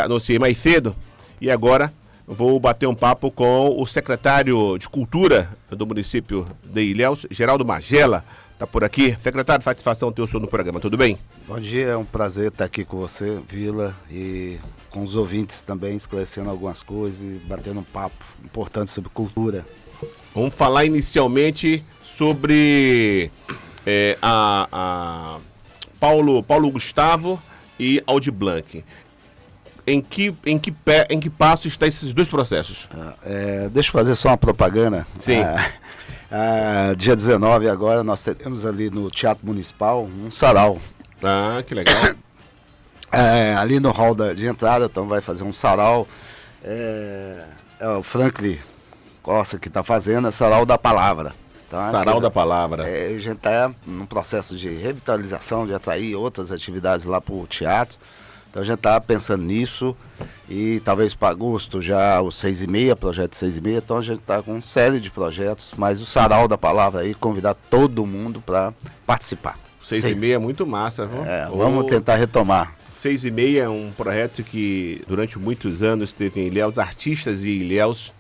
anunciei mais cedo, e agora vou bater um papo com o secretário de Cultura do município de Ilhéus, Geraldo Magela, tá por aqui. Secretário, satisfação ter o senhor no programa, tudo bem? Bom dia, é um prazer estar aqui com você, Vila, e com os ouvintes também, esclarecendo algumas coisas e batendo um papo importante sobre cultura. Vamos falar inicialmente sobre Paulo Gustavo e Aldir Blanc. Em que passo estão esses dois processos? Deixa eu fazer só uma propaganda. Sim. Dia 19 agora nós teremos ali no Teatro Municipal um sarau. Ah, que legal. Ali no hall de entrada, então vai fazer um sarau. É o Franklin Costa que está fazendo, é Sarau da Palavra. Então, Sarau da Palavra. A gente está num processo de revitalização, de atrair outras atividades lá para o teatro. Então a gente está pensando nisso e talvez para agosto já o 6h30, projeto 6h30. Então a gente está com uma série de projetos, mas o Sarau da Palavra aí, convidar todo mundo para participar. 6h30 é muito massa, viu? Vamos tentar retomar. 6h30 é um projeto que durante muitos anos teve em Ilhéus, artistas de Ilhéus.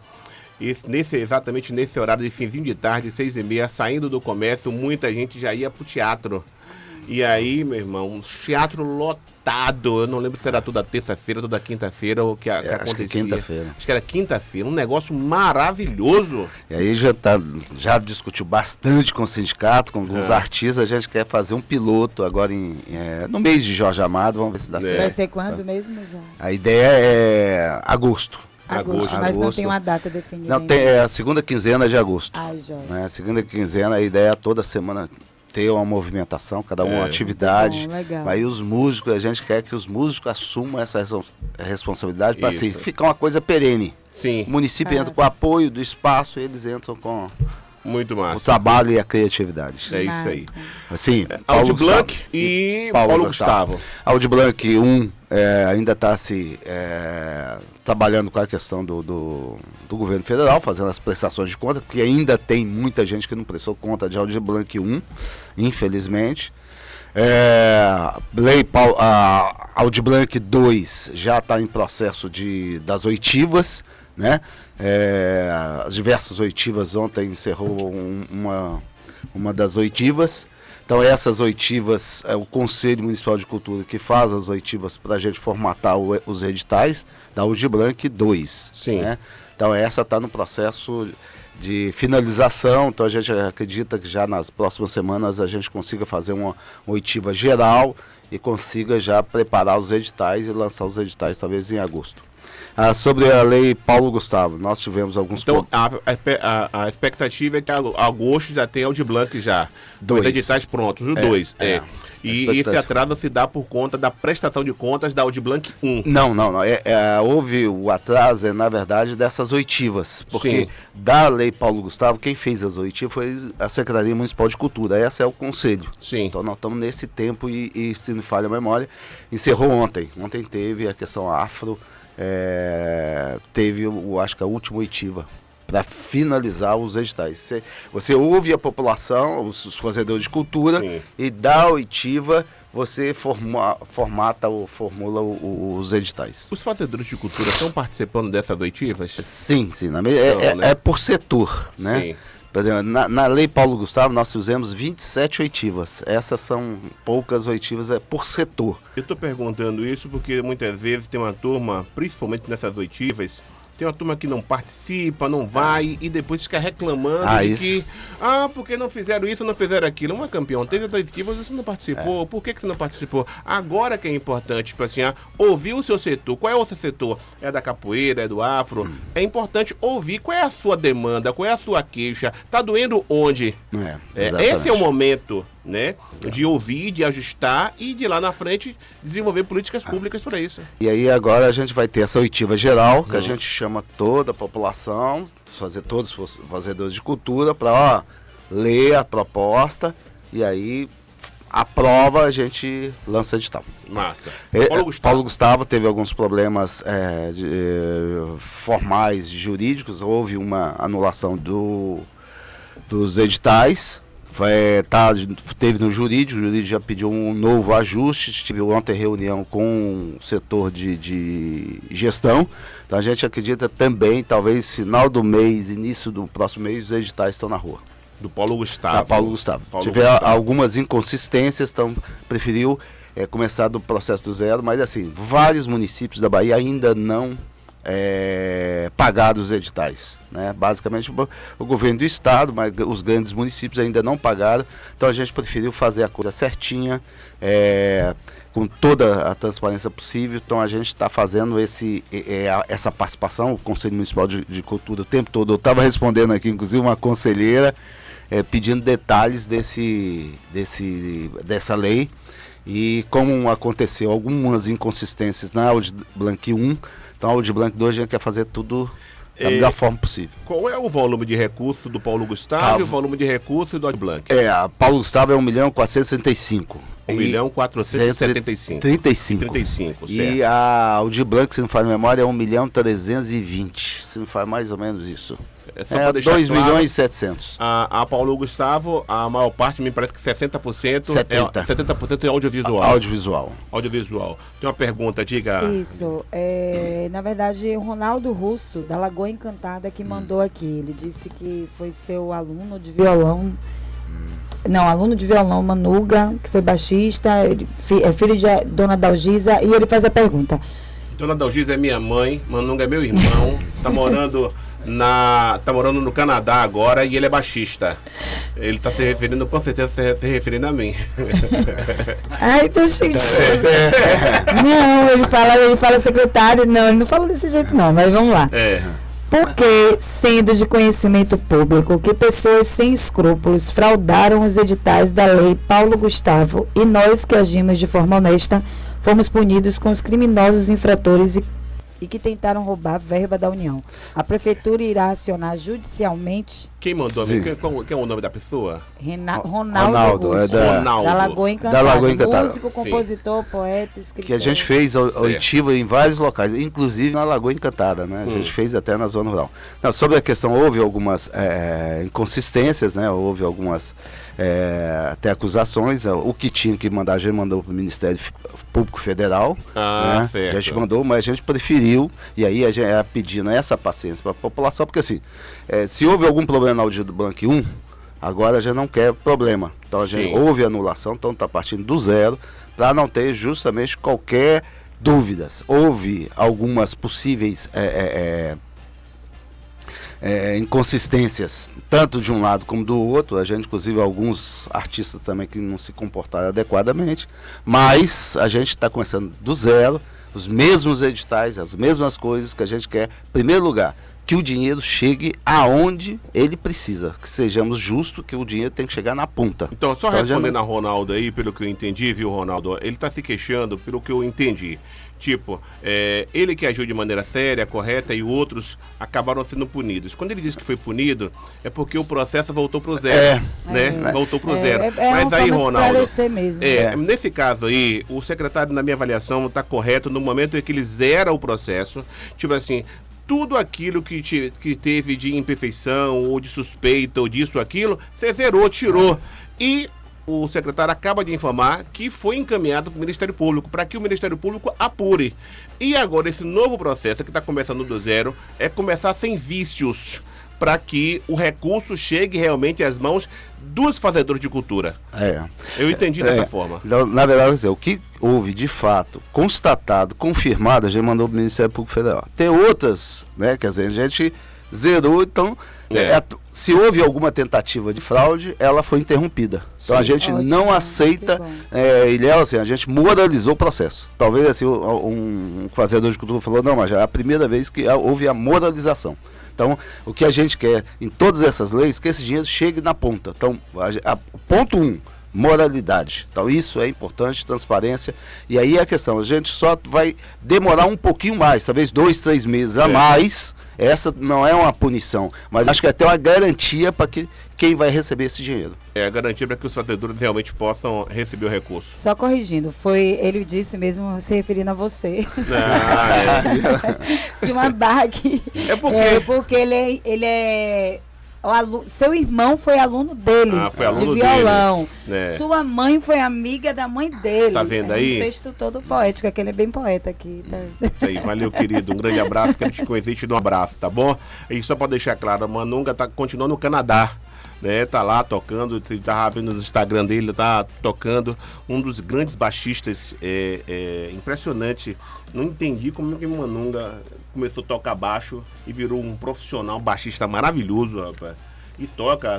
E exatamente nesse horário de finzinho de tarde, 6h30, saindo do comércio, muita gente já ia pro teatro. E aí, meu irmão, um teatro lotado. Eu não lembro se era toda terça-feira, toda quinta-feira o que acontecia. Acho que quinta-feira. Acho que era quinta-feira. Um negócio maravilhoso. E aí já discutiu bastante com o sindicato, com alguns artistas. A gente quer fazer um piloto agora no mês de Jorge Amado. Vamos ver se dá certo. Vai ser quando mesmo já? A ideia é agosto. Mas não tem uma data definida. Não, tem a segunda quinzena de agosto. Joia. A segunda quinzena, a ideia é toda semana ter uma movimentação, cada uma atividade. Bom, legal. Aí os músicos, a gente quer que os músicos assumam essa responsabilidade para assim, ficar uma coisa perene. Sim. O município entra com o apoio do espaço e eles entram com muito massa. O trabalho e a criatividade. É isso aí. Assim, Aldir Blanc e Paulo Gustavo. Aldir Blanc, ainda está trabalhando com a questão do governo federal, fazendo as prestações de conta, porque ainda tem muita gente que não prestou conta de Aldir Blanc 1, infelizmente. Aldir Blanc 2 já está em processo das oitivas, né? As diversas oitivas, ontem encerrou uma das oitivas. Então essas oitivas, é o Conselho Municipal de Cultura que faz as oitivas para a gente formatar os editais da Aldir Blanc 2. Sim. Né? Então essa está no processo de finalização, então a gente acredita que já nas próximas semanas a gente consiga fazer uma oitiva geral e consiga já preparar os editais e lançar os editais talvez em agosto. Sobre a lei Paulo Gustavo, nós tivemos alguns... Então, a expectativa é que agosto já tem Aldir Blanc já. Dois. Os editais prontos, os dois. E esse atraso se dá por conta da prestação de contas da Aldir Blanc 1. Não. Houve o atraso, na verdade, dessas oitivas. Porque da lei Paulo Gustavo, quem fez as oitivas foi a Secretaria Municipal de Cultura. Essa é o Conselho. Sim. Então nós estamos nesse tempo e se não falha a memória, encerrou ontem. Ontem teve a questão afro. Teve, acho que a última oitiva para finalizar os editais. Você ouve a população, os fazedores de cultura, e da oitiva você formata ou formula os editais. Os fazedores de cultura estão participando dessas oitivas? Sim. É por setor, né? Sim. Por exemplo, na lei Paulo Gustavo nós fizemos 27 oitivas. Essas são poucas oitivas, por setor. Eu estou perguntando isso porque muitas vezes tem uma turma, principalmente nessas oitivas, tem uma turma que não participa, não vai e depois fica reclamando que porque não fizeram isso, não fizeram aquilo. Mas campeão, teve as oitivas, você não participou. Por que você não participou? Agora que é importante, tipo assim, ouvir o seu setor. Qual é o seu setor? É da capoeira, é do afro? É importante ouvir qual é a sua demanda, qual é a sua queixa. Tá doendo onde? Esse é o momento, né? De ouvir, de ajustar e de lá na frente desenvolver políticas públicas para isso. E aí agora a gente vai ter essa oitiva geral, que a gente chama toda a população, todos os fazedores de cultura, para ler a proposta e aí aprova, a gente lança edital. Massa. Paulo Gustavo teve alguns problemas formais, jurídicos, houve uma anulação dos editais. Teve no jurídico, o jurídico já pediu um novo ajuste, tive ontem reunião com o setor de gestão, então a gente acredita também, talvez final do mês, início do próximo mês, os editais estão na rua. Do Paulo Gustavo. Paulo Gustavo. Tiver algumas inconsistências, então preferiu começar do processo do zero, mas assim, vários municípios da Bahia ainda não pagaram os editais, né? Basicamente o governo do estado, mas os grandes municípios ainda não pagaram, então a gente preferiu fazer a coisa certinha, com toda a transparência possível. Então a gente está fazendo essa participação. O Conselho Municipal de Cultura o tempo todo, eu estava respondendo aqui, inclusive uma conselheira pedindo detalhes dessa lei, e como aconteceu algumas inconsistências na Audi Blanc 1, então a Audi Blanc 2 a gente quer fazer tudo da melhor forma possível. Qual é o volume de recurso do Paulo Gustavo e o volume de recurso do Audi Blanc? A Paulo Gustavo é 1.465 milhão. 1.475. 35, certo. E a Audi Blanc, se não faz memória, é 1.320, se não faz mais ou menos isso. É 2 milhões e 700. A Paulo Gustavo, a maior parte, me parece que 60%, 70% é audiovisual. Audiovisual. Tem uma pergunta, diga. Isso. Na verdade, o Ronaldo Russo, da Lagoa Encantada, que mandou aqui. Ele disse que foi seu aluno de violão. Não, aluno de violão, Manuga, que foi baixista, é filho de Dona Dalgisa, e ele faz a pergunta. Dona Dalgisa é minha mãe, Manuga é meu irmão, tá morando no Canadá agora, e ele é baixista. Ele tá se referindo, com certeza, se referindo a mim. Ai, tô xixi. Não, ele fala secretário, não, ele não fala desse jeito não, mas vamos lá. Porque, sendo de conhecimento público que pessoas sem escrúpulos fraudaram os editais da lei Paulo Gustavo, e nós que agimos de forma honesta fomos punidos com os criminosos infratores e que tentaram roubar a verba da União, a Prefeitura irá acionar judicialmente... Quem mandou? Quem é o nome da pessoa? Ronaldo Russo, da Lagoa Encantada. Músico, compositor, poeta, escritor. Que a gente fez oitiva em vários locais, inclusive na Lagoa Encantada, né? A gente fez até na zona rural. Não, sobre a questão, houve algumas inconsistências, né? Houve algumas até acusações. O que tinha que mandar, a gente mandou para o Ministério Público Federal. Né? Certo. A gente mandou, mas a gente preferiu, e aí a gente pedindo essa paciência para a população, porque assim, se houve algum problema na Audi Blanc 1, agora a gente não quer problema. Então a gente houve anulação, então está partindo do zero, para não ter justamente qualquer dúvidas. Houve algumas possíveis inconsistências, tanto de um lado como do outro. A gente, inclusive, alguns artistas também que não se comportaram adequadamente, mas a gente está começando do zero, os mesmos editais, as mesmas coisas que a gente quer. Em primeiro lugar, que o dinheiro chegue aonde ele precisa, que sejamos justos, que o dinheiro tem que chegar na ponta. Então, só respondendo a Ronaldo aí, pelo que eu entendi, viu, Ronaldo? Ele está se queixando, pelo que eu entendi. Tipo, ele que agiu de maneira séria, correta, e outros acabaram sendo punidos. Quando ele diz que foi punido, é porque o processo voltou para o zero, né? Voltou para o zero. Mas aí, Ronaldo, mesmo, nesse caso aí, o secretário, na minha avaliação, está correto no momento em que ele zera o processo. Tipo assim, tudo aquilo que teve de imperfeição, ou de suspeita, ou disso, aquilo, você zerou, tirou. E o secretário acaba de informar que foi encaminhado para o Ministério Público, para que o Ministério Público apure. E agora esse novo processo, que está começando do zero, é começar sem vícios, para que o recurso chegue realmente às mãos dos fazedores de cultura. Eu entendi dessa forma. Na verdade, o que houve de fato, constatado, confirmado, a gente mandou para o Ministério Público Federal. Tem outras, né, quer dizer, a gente zerou, então... se houve alguma tentativa de fraude, ela foi interrompida. Então a gente não aceita, assim, a gente moralizou o processo. Talvez assim, um fazedor de cultura falou, não, mas já é a primeira vez que houve a moralização. Então, o que a gente quer em todas essas leis, que esse dinheiro chegue na ponta. Então, ponto 1, moralidade. Então, isso é importante, transparência. E aí a questão, a gente só vai demorar um pouquinho mais, talvez 2, 3 meses a mais. Essa não é uma punição, mas acho que é até uma garantia para que quem vai receber esse dinheiro. É a garantia para que os fazedores realmente possam receber o recurso. Só corrigindo, ele disse mesmo se referindo a você. De uma barra aqui. É porque ele é seu irmão foi aluno dele, foi aluno de violão. Dele, né? Sua mãe foi amiga da mãe dele. Tá vendo aí? Um texto todo poético, aquele é bem poeta aqui. Tá? Isso aí, valeu, querido. Um grande abraço, quero te conhecer e te dar um abraço, tá bom? E só pra deixar claro, a Manunga continua no Canadá. Né, tá lá tocando, tá vendo no Instagram dele, tá tocando, um dos grandes baixistas, impressionante. Não entendi como que o Manunga começou a tocar baixo e virou um profissional, um baixista maravilhoso, rapaz. E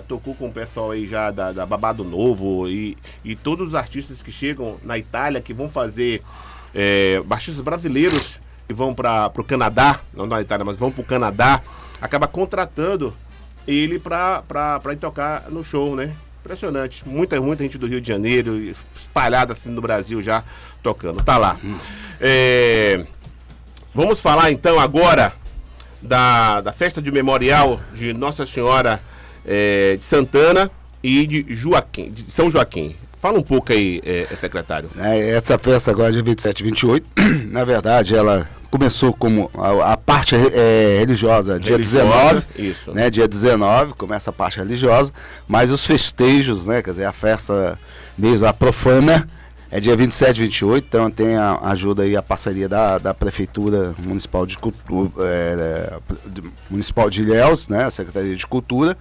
tocou com o pessoal aí já da Babado Novo e todos os artistas que chegam na Itália, que vão fazer, baixistas brasileiros que vão para o Canadá, não na Itália, mas vão para o Canadá, acaba contratando ele pra ir tocar no show, né? Impressionante. Muita gente do Rio de Janeiro, espalhada assim no Brasil já tocando. Tá lá. Vamos falar então agora da festa de memorial de Nossa Senhora de Santana e de São Joaquim. Fala um pouco aí, secretário. Essa festa agora de 27 e 28, na verdade, ela começou como a parte religiosa, dia 19, isso. Né, dia 19, começa a parte religiosa, mas os festejos, né, quer dizer, a festa mesmo, a profana, é dia 27 e 28, então tem a ajuda aí, a parceria da Prefeitura Municipal de Cultura, Municipal de Ilhéus, né, a Secretaria de Cultura,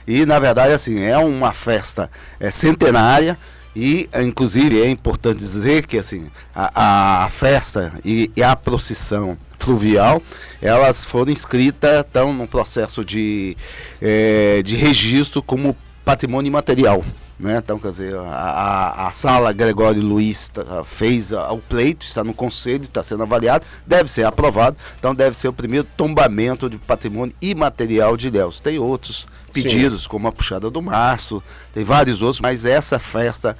e na verdade, assim, é uma festa centenária. E, inclusive, é importante dizer que assim, a festa e a procissão fluvial, elas foram inscritas, estão no processo de registro como patrimônio imaterial. Né? Então, quer dizer, a Sala Gregório Luiz fez o pleito, está no conselho, está sendo avaliado, deve ser aprovado, então deve ser o primeiro tombamento de patrimônio imaterial de Ilhéus. Tem outros pedidos, sim, como a Puxada do Março, tem vários outros, mas essa festa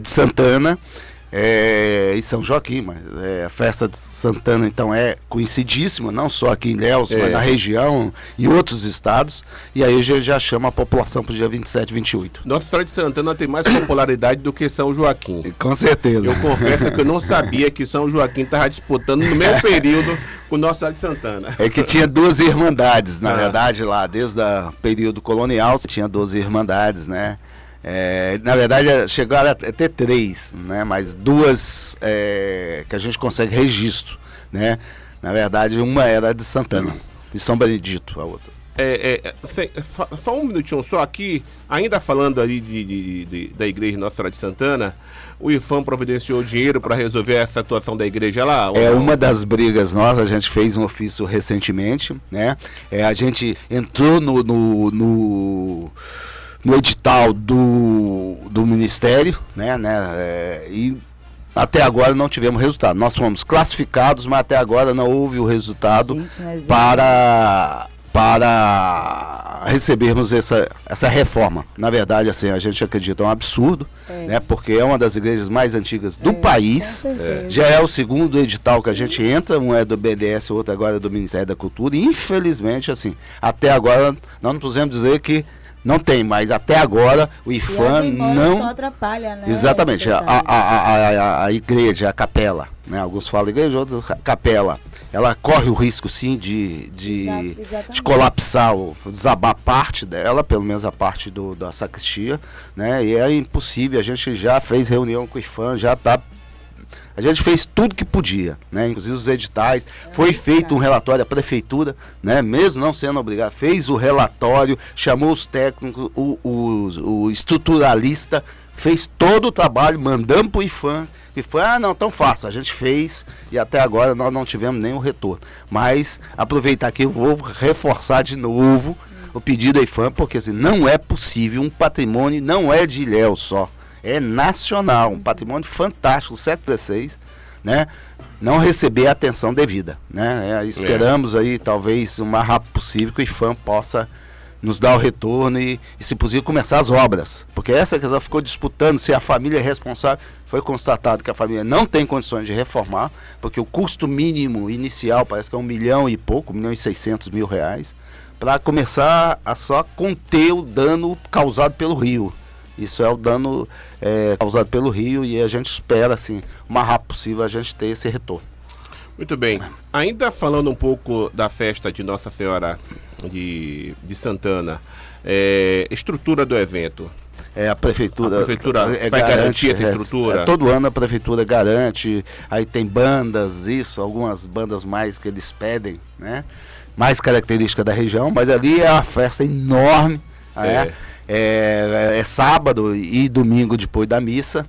de Santana e São Joaquim, mas a festa de Santana então é conhecidíssima, não só aqui em Ilhéus, mas na região e outros estados, e aí já chama a população para o dia 27 e 28. Nossa Senhora de Santana tem mais popularidade do que São Joaquim. Com certeza. Eu confesso que eu não sabia que São Joaquim estava disputando no mesmo período com Nossa Senhora de Santana. É que tinha 12 irmandades, na verdade, lá, desde o período colonial, tinha 12 irmandades, né? Na verdade, chegaram a ter 3, né? Mas 2 que a gente consegue registro, né? Na verdade, uma era de Santana, de São Benedito, a outra. Só um minutinho só aqui, ainda falando ali da igreja Nossa Senhora de Santana, o IFAM providenciou dinheiro para resolver essa situação da igreja lá? Uma das brigas nossas, a gente fez um ofício recentemente, né? A gente entrou no edital do Ministério, né? E até agora não tivemos resultado. Nós fomos classificados, mas até agora não houve o resultado para recebermos essa reforma. Na verdade, assim, a gente acredita, é um absurdo, né? Porque é uma das igrejas mais antigas do país. Já é o segundo edital que a gente entra, um é do BNDES, o outro agora é do Ministério da Cultura. E, infelizmente, assim, até agora nós não podemos dizer que não tem, mas até agora o IFAM não só atrapalha, né? Exatamente, a igreja, a capela, né? Alguns falam igreja, outros capela. Ela corre o risco, sim, de colapsar, ou desabar parte dela, pelo menos a parte da sacristia, né? E é impossível, a gente já fez reunião com o IFAM, a gente fez tudo que podia, né? Inclusive os editais, foi feito um relatório, a prefeitura, né? Mesmo não sendo obrigado, fez o relatório, chamou os técnicos, o estruturalista, fez todo o trabalho, mandamos para o IFAM, não, tão fácil, a gente fez e até agora nós não tivemos nenhum retorno. Mas aproveitar aqui, eu vou reforçar de novo o pedido da IFAM, porque assim, não é possível, um patrimônio não é de Ilhéus só, é nacional, um patrimônio fantástico, século XVI, né? Não receber a atenção devida, né? Esperamos aí, talvez, o mais rápido possível, que o IFAM possa nos dar o retorno e se possível, começar as obras. Porque essa questão ficou disputando se a família é responsável. Foi constatado que a família não tem condições de reformar, porque o custo mínimo inicial parece que é 1 milhão e pouco, 1.600.000 reais, para começar a só conter o dano causado pelo rio. Isso é o dano causado pelo rio e a gente espera, assim, o mais rápido possível a gente ter esse retorno. Muito bem. Ainda falando um pouco da festa de Nossa Senhora de Santana, estrutura do evento. A prefeitura vai garantir essa estrutura? Todo ano a prefeitura garante, aí tem bandas, algumas bandas mais que eles pedem, mais característica da região, mas ali é uma festa enorme, é sábado e domingo depois da missa,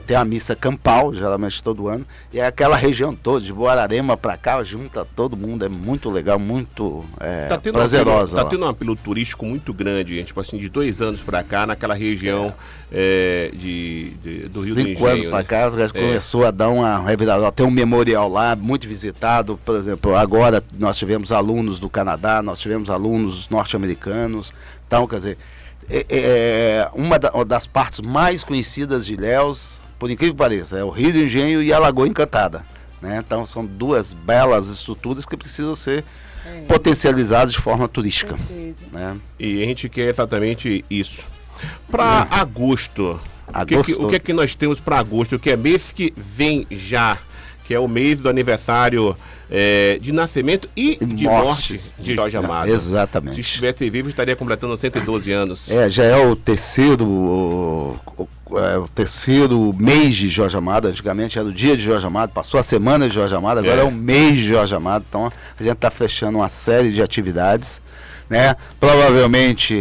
tem a missa campal, geralmente todo ano, e é aquela região toda, de Borarema para cá, junta todo mundo, é muito legal, muito prazerosa. Tá tendo um apelo turístico muito grande, tipo assim, de 2 anos para cá, naquela região do Rio do Engenho. 5 anos para cá, já começou a dar uma reviravolta. Tem um memorial lá, muito visitado, por exemplo, agora nós tivemos alunos do Canadá, nós tivemos alunos norte-americanos, então, quer dizer, uma das partes mais conhecidas de Ilhéus, por incrível que pareça, é o Rio do Engenho e a Lagoa Encantada, Então são 2 belas estruturas que precisam ser potencializadas de forma turística, E a gente quer exatamente isso. Para agosto, o que é que nós temos para agosto, que é mês que vem já, que é o mês do aniversário de nascimento e de morte de Jorge Amado. Exatamente. Se estivesse vivo, estaria completando 112 anos. Já é o terceiro mês de Jorge Amado. Antigamente era o dia de Jorge Amado, passou a semana de Jorge Amado, agora é o mês de Jorge Amado. Então a gente está fechando uma série de atividades. Provavelmente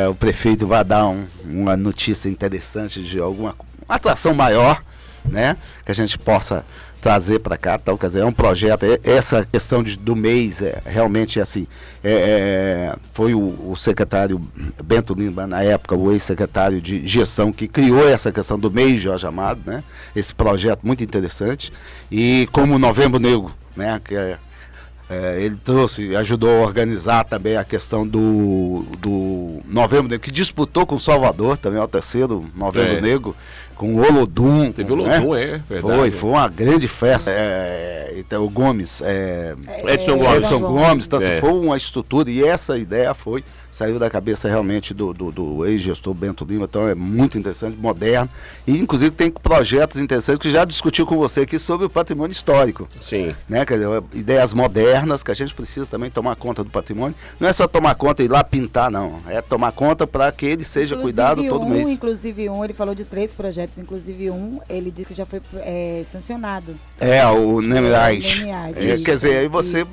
o prefeito vai dar uma notícia interessante de alguma atração maior, que a gente possa trazer para cá. Então, quer dizer, é um projeto, essa questão do mês realmente assim, foi o secretário Bento Lima, na época, o ex-secretário de gestão, que criou essa questão do mês de Jorge Amado, esse projeto muito interessante, e como o Novembro Negro, que ele ajudou a organizar também a questão do Novembro Negro, que disputou com Salvador, também é o terceiro Novembro Negro, com o Olodum. Teve Olodum, verdade. Foi uma grande festa. Então, o Gomes, Edson Gomes, então foi uma estrutura, e essa ideia saiu da cabeça realmente do ex-gestor Bento Lima, então é muito interessante, moderno, e inclusive tem projetos interessantes que já discutiu com você aqui sobre o patrimônio histórico. Sim. Quer dizer, ideias modernas, que a gente precisa também tomar conta do patrimônio, não é só tomar conta e ir lá pintar, não, é tomar conta para que ele seja cuidado todo mês. Inclusive ele falou de 3 projetos, inclusive ele disse que já foi sancionado. O Nemiite. Quer dizer, aí você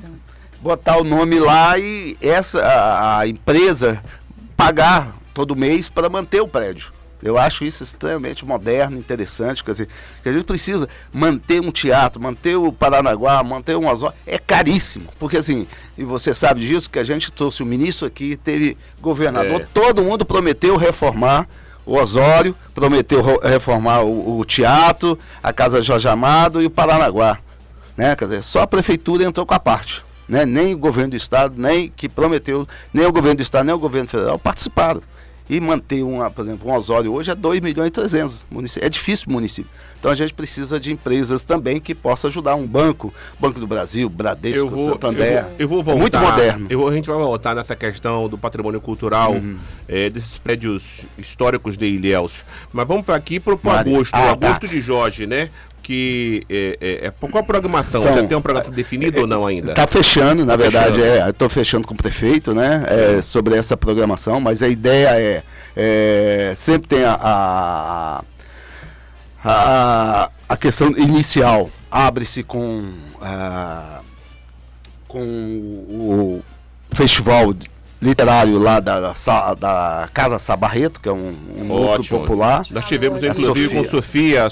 botar o nome lá e a empresa pagar todo mês para manter o prédio. Eu acho isso extremamente moderno, interessante, quer dizer, que a gente precisa manter um teatro, manter o Paranaguá, manter um Osório, é caríssimo, porque assim, e você sabe disso, que a gente trouxe o ministro aqui, teve governador, todo mundo prometeu reformar o Osório, prometeu reformar o teatro, a Casa Jorge Amado e o Paranaguá, quer dizer, só a prefeitura entrou com a parte. Nem o governo do estado, nem que prometeu, nem o governo do estado, nem o governo federal participaram. E manter, por exemplo, um Osório hoje é 2.300.000. É difícil o município. Então a gente precisa de empresas também que possam ajudar. Um Banco do Brasil, Bradesco, Santander. Eu vou voltar. Muito moderno. A gente vai voltar nessa questão do patrimônio cultural, desses prédios históricos de Ilhéus. Mas vamos para aqui para o agosto. Agosto de Jorge, que qual a programação? Já tem uma programação definida ou não ainda? Está fechando, na verdade, estou fechando com o prefeito, sobre essa programação, mas a ideia sempre tem a questão inicial, abre-se com o festival literário lá da Casa Sabarreto, que é um núcleo popular. Nós tivemos inclusive com Sofia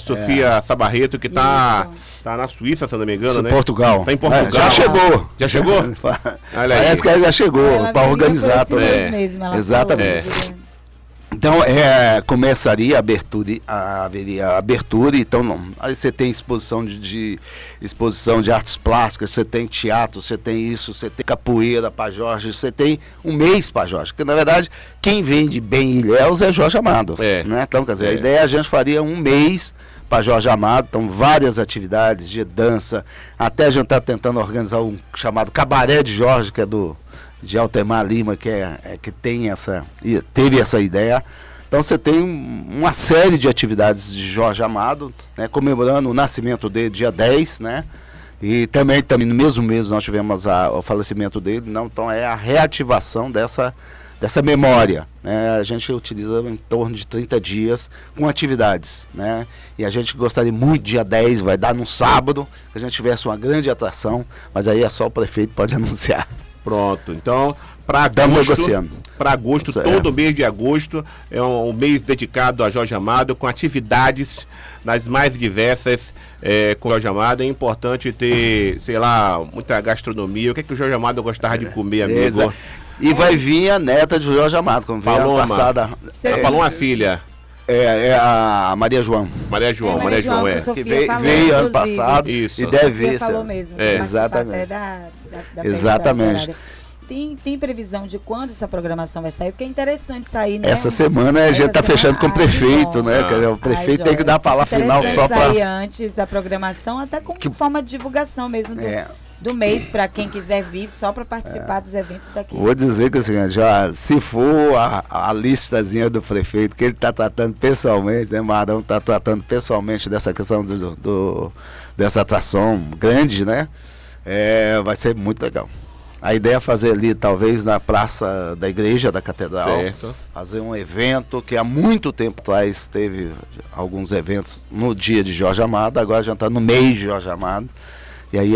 Sabarreto, que está na Suíça, se não me engano, Portugal. Está em Portugal. Já chegou. Já chegou? Parece que ela já chegou para organizar também. Exatamente. Então, começaria a abertura, haveria abertura, então aí você tem exposição de artes plásticas, você tem teatro, você tem isso, você tem capoeira para Jorge, você tem um mês para Jorge, porque na verdade quem vende bem Ilhéus é Jorge Amado, Então, quer dizer, a ideia a gente faria um mês para Jorge Amado, então várias atividades de dança, até a gente está tentando organizar um chamado Cabaré de Jorge, que é de Altemar Lima, que teve essa ideia. Então você tem uma série de atividades de Jorge Amado, comemorando o nascimento dele dia 10, E também no mesmo mês nós tivemos o falecimento dele, então é a reativação dessa memória, né? A gente utiliza em torno de 30 dias com atividades, né? E a gente gostaria muito, dia 10, vai dar no sábado, que a gente tivesse uma grande atração, mas aí é só o prefeito pode anunciar. Pronto, então, para agosto, todo mês de agosto, é um mês dedicado a Jorge Amado, com atividades nas mais diversas com o Jorge Amado. É importante ter, sei lá, muita gastronomia. O que é que o Jorge Amado gostava de comer, amigo? E vai vir a neta de Jorge Amado, como veio ano passada. A Paloma, filha. É a Maria João. Maria João. Que veio ano passado. Isso. E deve vir. Falou mesmo. Exatamente. Exatamente. Tem previsão de quando essa programação vai sair? Porque é interessante sair, né? Essa semana a gente está fechando com o prefeito, né? O prefeito tem que dar a palavra final só para sair antes da programação, até como forma de divulgação mesmo do mês, para quem quiser vir, só para participar dos eventos daqui. Vou dizer que assim, já, se for a listazinha do prefeito, que ele está tratando pessoalmente, né? Marão está tratando pessoalmente dessa questão dessa atração grande, né? Vai ser muito legal. A ideia é fazer ali, talvez, na praça da igreja da catedral, certo. Fazer um evento que há muito tempo atrás teve alguns eventos no dia de Jorge Amado, agora já está no mês de Jorge Amado, e aí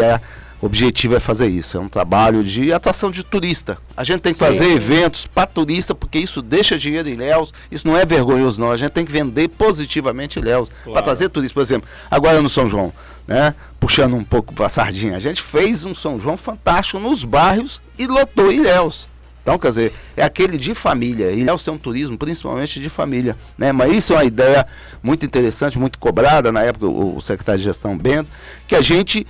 o objetivo é fazer isso, é um trabalho de atração de turista. A gente tem que fazer eventos para turista, porque isso deixa dinheiro em Ilhéus, isso não é vergonhoso não, a gente tem que vender positivamente Ilhéus, para trazer turista. Por exemplo, agora no São João, né, puxando um pouco para a sardinha, a gente fez um São João fantástico nos bairros e lotou Ilhéus. Então, quer dizer, é aquele de família. Ilhéus tem um turismo principalmente de família, né? Mas isso é uma ideia muito interessante, muito cobrada na época, o secretário de gestão Bento, que a gente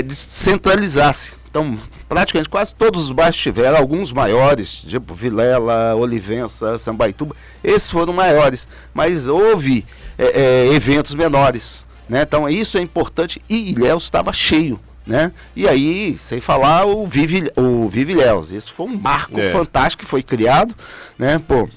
descentralizasse. Então, praticamente quase todos os bairros tiveram, alguns maiores, tipo Vilela, Olivença, Sambaituba, esses foram maiores, mas houve eventos menores, né? Então isso é importante, e Ilhéus estava cheio, né? E aí, sem falar o Vive Ilhéus, esse foi um marco fantástico que foi criado, né, por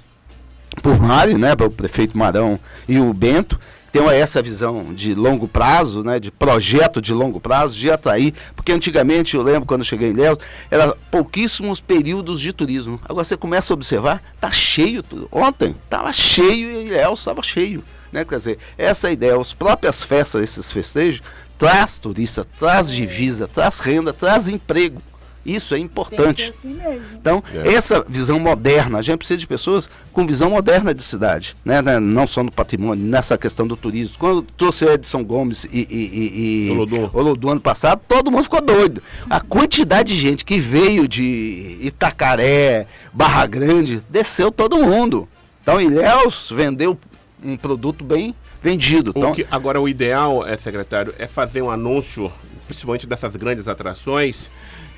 Mário, né, pelo prefeito Marão e o Bento. Tem essa visão de longo prazo, né, de projeto de longo prazo, de atrair, porque antigamente, eu lembro quando eu cheguei em Ilhéus, era pouquíssimos períodos de turismo. Agora você começa a observar, tá cheio, ontem estava cheio e Ilhéus estava cheio, né? Quer dizer, essa é a ideia, as próprias festas, esses festejos, traz turista, traz divisa, traz renda, traz emprego. Isso é importante. Tem que ser assim mesmo. Então, essa visão moderna, a gente precisa de pessoas com visão moderna de cidade, né? Não só no patrimônio, nessa questão do turismo. Quando trouxe Edson Gomes e Olodum ano passado, todo mundo ficou doido. A quantidade de gente que veio de Itacaré, Barra Grande, desceu todo mundo. Então, Ilhéus vendeu um produto bem vendido. Então, agora, o ideal, secretário, é fazer um anúncio, principalmente dessas grandes atrações,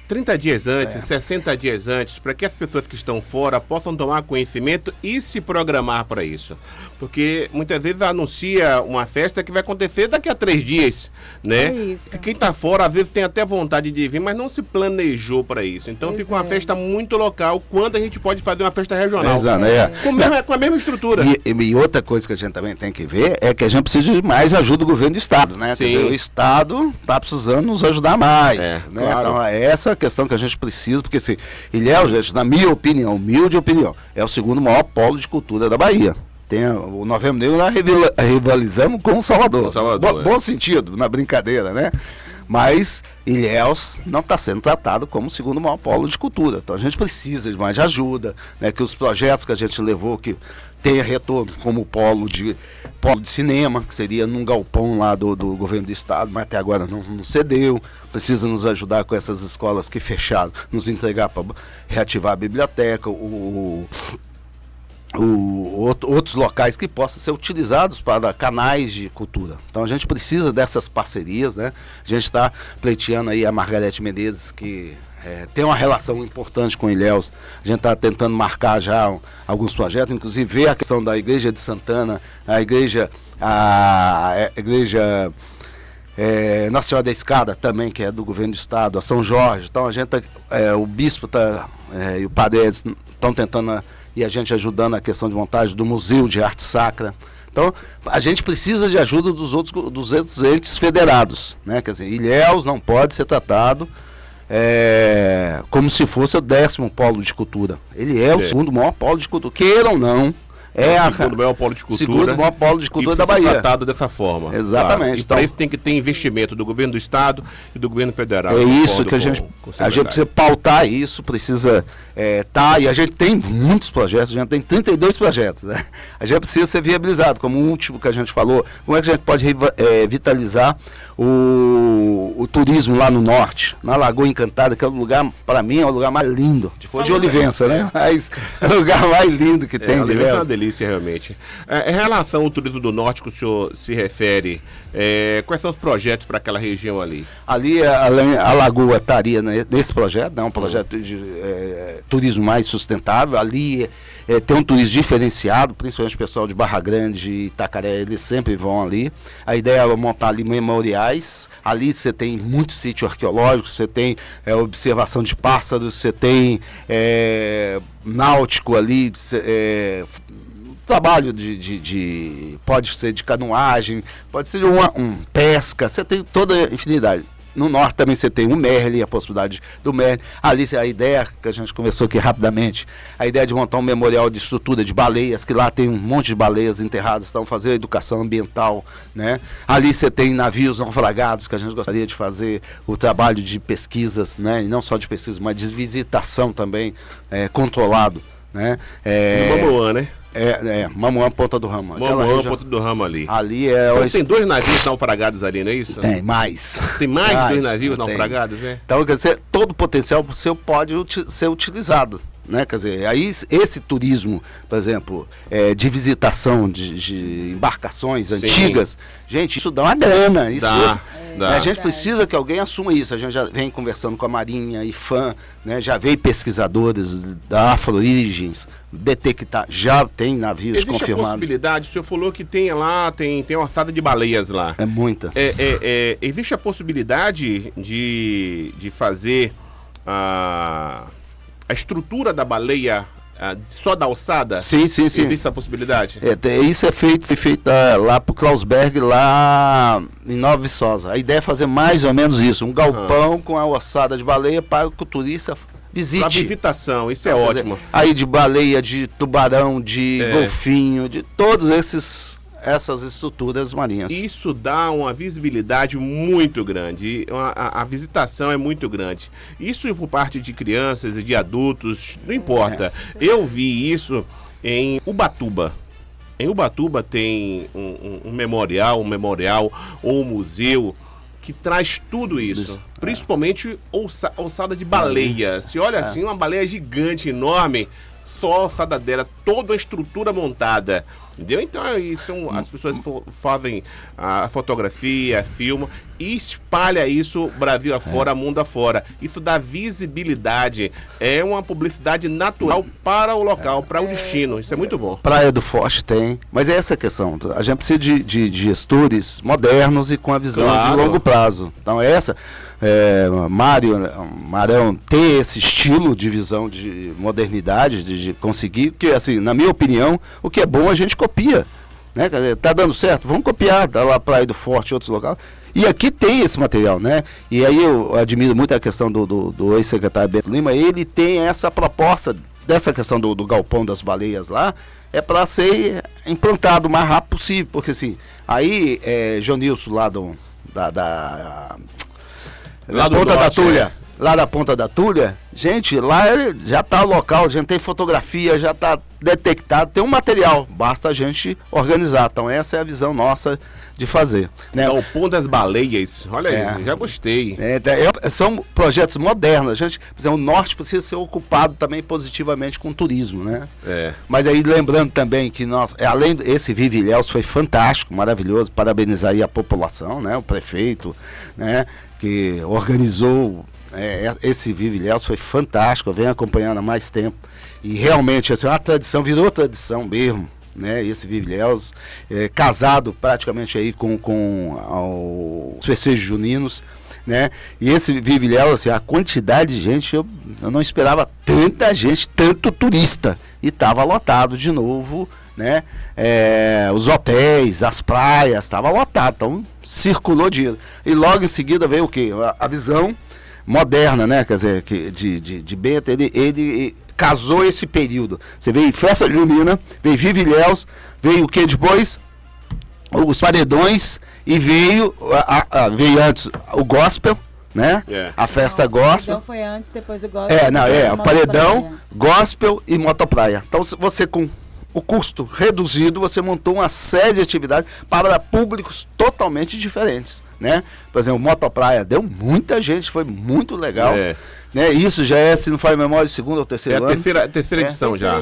30 dias antes, 60 dias antes, para que as pessoas que estão fora possam tomar conhecimento e se programar para isso. Porque muitas vezes anuncia uma festa que vai acontecer daqui a 3 dias, né? É isso. Quem está fora, às vezes, tem até vontade de vir, mas não se planejou para isso. Então fica uma festa muito local, quando a gente pode fazer uma festa regional. Com a mesma estrutura. E outra coisa que a gente também tem que ver é que a gente precisa de mais ajuda do governo do Estado, né? Sim. Quer dizer, o Estado está precisando nos ajudar mais, né? Claro. Então, essa questão que a gente precisa, porque assim, Ilhéus, gente, na minha opinião, humilde opinião, é o segundo maior polo de cultura da Bahia. Tem o Novembro Negro, nós rivalizamos com o Salvador. Bom sentido, na brincadeira, né? Mas Ilhéus não está sendo tratado como o segundo maior polo de cultura. Então a gente precisa de mais ajuda, né? Que os projetos que a gente levou, que tenha retorno, como o polo de cinema, que seria num galpão lá do governo do estado, mas até agora não cedeu. Precisa nos ajudar com essas escolas que fecharam, nos entregar para reativar a biblioteca, outros locais que possam ser utilizados para canais de cultura. Então a gente precisa dessas parcerias, né? A gente está pleiteando aí a Margarete Menezes, que tem uma relação importante com Ilhéus. A gente está tentando marcar já alguns projetos, inclusive ver a questão da Igreja de Santana, a igreja Nossa Senhora da Escada também, que é do governo do estado, a São Jorge. Então a gente o bispo e o padre estão tentando, e a gente ajudando a questão de montagem do Museu de Arte Sacra. Então, a gente precisa de ajuda dos outros entes federados, né? Quer dizer, Ilhéus não pode ser tratado como se fosse o 10º polo de cultura. Ele é o segundo maior polo de cultura, queiram ou não. O segundo maior polo de cultura. Segundo maior polo de cultura da Bahia. Tratado dessa forma. Exatamente. Claro. E para isso tem que ter investimento do governo do estado e do governo federal. É isso que a gente precisa pautar isso, precisa e a gente tem muitos projetos, a gente tem 32 projetos, né? A gente precisa ser viabilizado, como o último que a gente falou, como é que a gente pode vitalizar o turismo lá no norte, na Lagoa Encantada, que é o lugar, para mim, é o lugar mais lindo, depois de Olivença, né? Mas é o lugar mais lindo que tem. Olivença é uma delícia, realmente. Em relação ao turismo do norte que o senhor se refere, quais são os projetos para aquela região ali? Ali, a Lagoa estaria nesse projeto, né? Um projeto de turismo mais sustentável. Ali tem um turismo diferenciado, principalmente o pessoal de Barra Grande e Itacaré, eles sempre vão ali. A ideia é montar ali memoriais. Ali você tem muito sítio arqueológico, você tem observação de pássaros, você tem náutico ali, trabalho pode ser de canoagem, pode ser pesca, você tem toda a infinidade. No norte também você tem o Merlin, a possibilidade do Merlin. Ali a ideia que a gente conversou aqui rapidamente, a ideia de montar um memorial de estrutura de baleias, que lá tem um monte de baleias enterradas, estão fazendo educação ambiental, né? Ali você tem navios naufragados, que a gente gostaria de fazer o trabalho de pesquisas, né? E não só de pesquisa, mas de visitação também, controlado, né? No Mamuã, né? Mamuã, Ponta do Ramo. Mamuã, Ponta do Ramo ali. Ali então, tem 2 navios naufragados ali, não é isso? Tem mais. Tem mais de 2 navios naufragados, Então, quer dizer, todo o potencial seu pode ser utilizado, né? Quer dizer, aí esse turismo, por exemplo, de visitação de embarcações antigas, gente, isso dá uma grana. Isso dá. A gente precisa que alguém assuma isso. A gente já vem conversando com a Marinha, IFAM, né? Já veio pesquisadores da Afro-Origens detectar, já tem navios confirmados. Existe a possibilidade, o senhor falou que tem lá, tem uma ossada de baleias lá. É muita. Existe a possibilidade de fazer a estrutura da baleia só da ossada? Sim. Existe essa possibilidade? Isso é feito lá pro Klausberg, lá em Nova Viçosa. A ideia é fazer mais ou menos isso, um galpão com a ossada de baleia para que o turista visite. Para visitação, isso é ótimo. Aí de baleia, de tubarão, de golfinho, de todos essas estruturas marinhas. Isso dá uma visibilidade muito grande, a visitação é muito grande. Isso por parte de crianças e de adultos, não importa. Eu vi isso em Ubatuba. Em Ubatuba tem um memorial ou um museu que traz tudo isso. Principalmente ossada de baleia. Se olha assim, uma baleia gigante, enorme, só a ossada dela, toda a estrutura montada. Entendeu? Então as pessoas fazem a fotografia, filmam e espalha isso Brasil afora, mundo afora. Isso dá visibilidade, é uma publicidade natural para o local, para o destino. Isso é muito bom. Praia do Forte tem, mas é essa a questão. A gente precisa de gestores modernos e com a visão de longo prazo. Então Marão ter esse estilo de visão de modernidade, de conseguir, porque assim, na minha opinião, o que é bom a gente copia, né? Tá dando certo, vamos copiar, tá lá Praia do Forte, outros locais. E aqui tem esse material, né? E aí eu admiro muito a questão do ex-secretário Beto Lima, ele tem essa proposta dessa questão do galpão das baleias lá, para ser implantado o mais rápido possível, porque assim, aí Jonilson lá lá da Ponta da Tulha, lá da Ponta da Tulha, gente, lá já está o local, a gente tem fotografia, já está detectado, tem um material, basta a gente organizar. Então essa é a visão nossa de fazer, né? O Pão das Baleias, olha aí, já gostei. São projetos modernos, a gente, por exemplo, o norte precisa ser ocupado também positivamente com turismo, né? Mas aí lembrando também que além esse Vive Ilhéus foi fantástico, maravilhoso, parabenizar aí a população, né? O prefeito, né? Que organizou esse Vive Ilhéus, foi fantástico, eu venho acompanhando há mais tempo e realmente assim, uma tradição, virou tradição mesmo, né? Esse Vive Ilhéus, casado praticamente aí com os festejos juninos, né? E esse Vive Ilhéus, assim, a quantidade de gente, eu não esperava tanta gente, tanto turista, e estava lotado de novo né? Os hotéis, as praias, estava lotado, então circulou dinheiro. E logo em seguida veio o quê? A visão moderna, né? Quer dizer, de Bento, ele casou esse período. Você veio festa junina, veio Viva Ilhéus, veio o que depois? Os paredões, e veio antes o gospel, né? A festa gospel. Então foi antes, depois o gospel. O paredão, gospel e motopraia. Então você com o custo reduzido, você montou uma série de atividades para públicos totalmente diferentes, né? Por exemplo, motopraia deu muita gente, foi muito legal. Né? Isso já se não faz memória, de segundo ou terceiro ano. É a terceira edição já.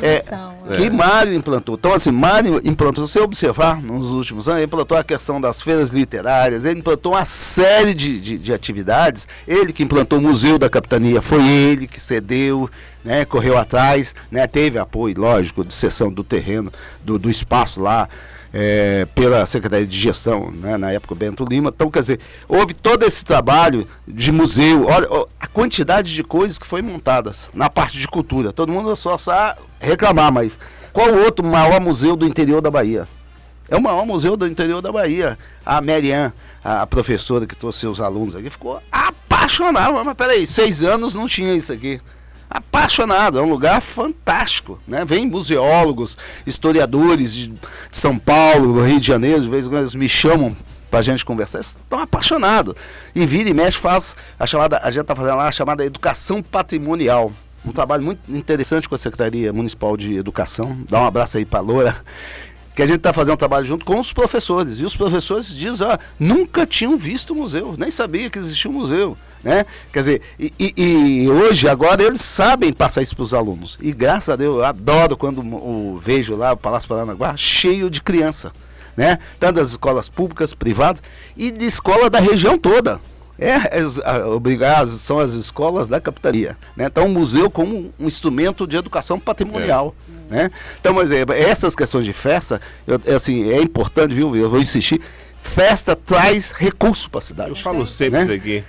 Que Mário implantou. Então, assim, Mário implantou, se você observar, nos últimos anos, ele implantou a questão das feiras literárias, ele implantou uma série de atividades, ele que implantou o Museu da Capitania, foi ele que cedeu, né, correu atrás, né, teve apoio, lógico, de cessão do terreno, do espaço lá, pela Secretaria de Gestão, né, na época Bento Lima. Então, quer dizer, houve todo esse trabalho de museu, olha a quantidade de coisas que foi montadas na parte de cultura. Todo mundo só sabe reclamar, mas qual o outro maior museu do interior da Bahia? É o maior museu do interior da Bahia. A Marian, a professora que trouxe seus alunos aqui, ficou apaixonada. Mas peraí, 6 anos não tinha isso aqui. Apaixonado, é um lugar fantástico, né? Vem museólogos, historiadores de São Paulo, do Rio de Janeiro, de vez em quando eles me chamam pra gente conversar, eles estão apaixonados. E vira e mexe, faz a gente está fazendo lá a chamada educação patrimonial. Um trabalho muito interessante com a Secretaria Municipal de Educação. Dá um abraço aí pra Loura. Que a gente está fazendo um trabalho junto com os professores. E os professores dizem, nunca tinham visto o museu, nem sabia que existia um museu. Né? Quer dizer, e hoje, agora, eles sabem passar isso para os alunos. E graças a Deus, eu adoro quando vejo lá o Palácio Paranaguá cheio de criança. Né? Tanto das escolas públicas, privadas e de escola da região toda. Obrigados, são as escolas da capitania. Né? Então, o museu como um instrumento de educação patrimonial. Né? Então, mas essas questões de festa, assim, é importante, viu? Eu vou insistir. Festa traz recurso para a cidade. Eu falo sempre isso aqui.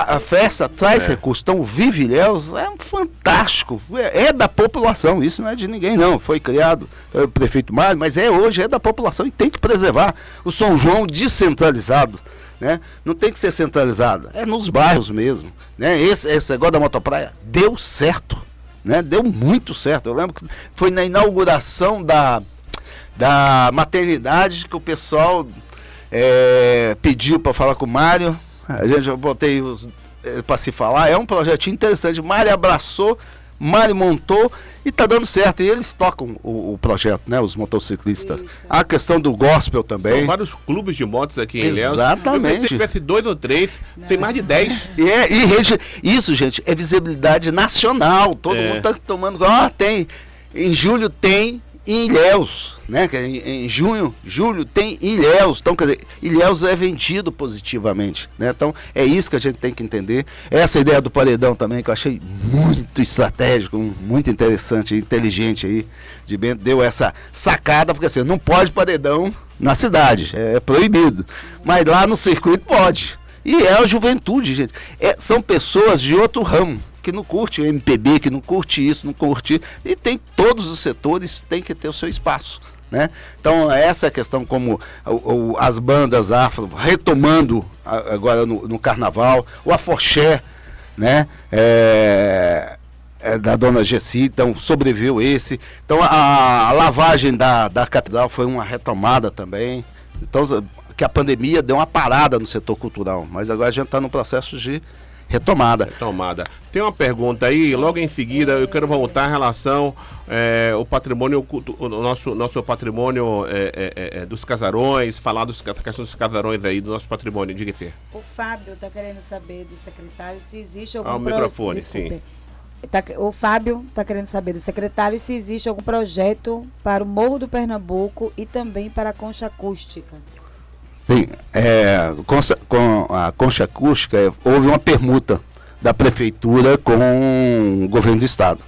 A festa traz recursos. Então, o Viva Ilhéus é fantástico. É da população, isso não é de ninguém, não. Foi criado pelo prefeito Mário, mas hoje é da população e tem que preservar. O São João descentralizado, né? Não tem que ser centralizado, é nos bairros mesmo. Né? Esse negócio da motopraia deu certo, né? Deu muito certo. Eu lembro que foi na inauguração da maternidade que o pessoal pediu para falar com o Mário. A gente botei para se falar, é um projetinho interessante. Mário abraçou, Mário montou e está dando certo. E eles tocam o projeto, né? Os motociclistas. Isso. A questão do gospel também. São vários clubes de motos aqui em Ilhéus. Exatamente. Se tivesse 2 ou 3, tem mais de 10. Isso, gente, é visibilidade nacional. Todo mundo está tomando. Tem. Em julho tem em Ilhéus, né? Em julho tem Ilhéus. Então, quer dizer, Ilhéus é vendido positivamente, né? Então, é isso que a gente tem que entender. Essa ideia do paredão também, que eu achei muito estratégico, muito interessante, inteligente aí, de Bento, deu essa sacada, porque assim, não pode paredão na cidade, é proibido. Mas lá no circuito pode. E é a juventude, gente. São pessoas de outro ramo, que não curte o MPB, que não curte isso, não curte... E tem todos os setores, tem que ter o seu espaço, né? Então, essa é a questão, como as bandas afro, retomando agora no carnaval, o afoxé, né? Da dona Gessi, então sobreviveu esse. Então, a lavagem da catedral foi uma retomada também. Então, que a pandemia deu uma parada no setor cultural, mas agora a gente está no processo de retomada. Tem uma pergunta aí, logo em seguida eu quero voltar em relação ao patrimônio, o nosso patrimônio dos casarões, falar da questão dos casarões aí, do nosso patrimônio, diga assim. O Fábio está querendo saber do secretário se existe algum microfone, sim. O Fábio está querendo saber do secretário se existe algum projeto para o Morro do Pernambuco e também para a concha acústica. Sim, com a concha acústica houve uma permuta da prefeitura com o governo do estado,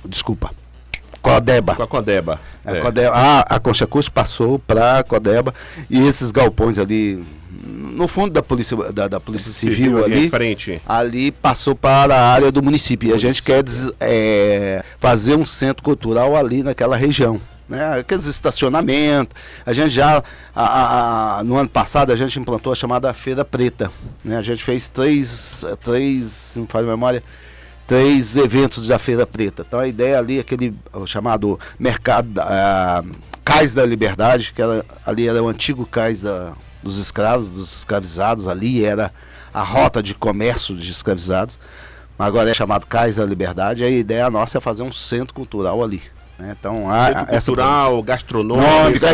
Codeba. Com a Codeba. A concha acústica passou para a Codeba e esses galpões ali no fundo da polícia civil ali, frente. Ali passou para a área do município. E a gente quer fazer um centro cultural ali naquela região. né? Aqueles estacionamentos. A gente já, no ano passado, a gente implantou a chamada Feira Preta, né? A gente fez três, não falo memória, 3 eventos da Feira Preta. Então a ideia ali, aquele chamado mercado, Cais da Liberdade, que ali era o antigo cais dos escravos, dos escravizados, ali era a rota de comércio de escravizados, mas agora é chamado Cais da Liberdade. A ideia nossa é fazer um centro cultural ali, né? Então, centro cultural, gastronômico.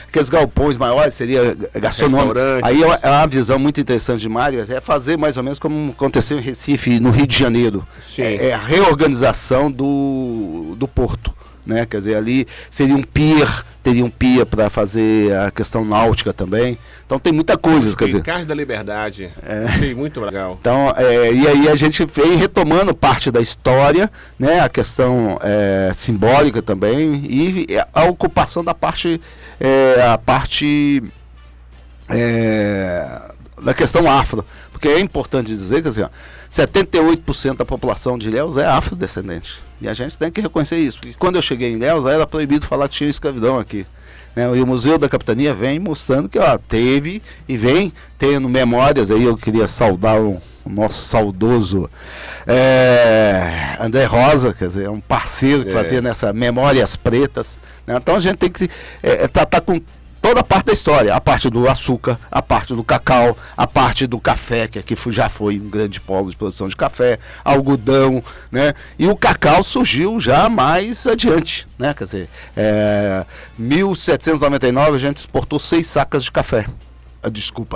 Aqueles galpões maiores, seria gastronômico. Aí é uma visão muito interessante de Marias, é fazer mais ou menos como aconteceu em Recife, no Rio de Janeiro. É a reorganização do porto, né? Quer dizer, ali teria um pier para fazer a questão náutica também. Então tem muita coisa, quer dizer. Cais da Liberdade. Achei muito legal. Então, e aí a gente vem retomando parte da história, né? A questão simbólica também e a ocupação da parte da questão afro. Porque é importante dizer que assim, 78% da população de Ilhéus é afrodescendente. E a gente tem que reconhecer isso. Porque quando eu cheguei em Ilhéus, era proibido falar que tinha escravidão aqui, né? E o Museu da Capitania vem mostrando que teve e vem tendo memórias. Aí eu queria saudar o nosso saudoso André Rosa, quer dizer, é um parceiro que fazia nessa Memórias Pretas, né? Então a gente tem que tratar com toda a parte da história, a parte do açúcar, a parte do cacau, a parte do café, que aqui já foi um grande polo de produção de café, algodão, né? E o cacau surgiu já mais adiante, né? Quer dizer, 1799 a gente exportou 6 sacas de café.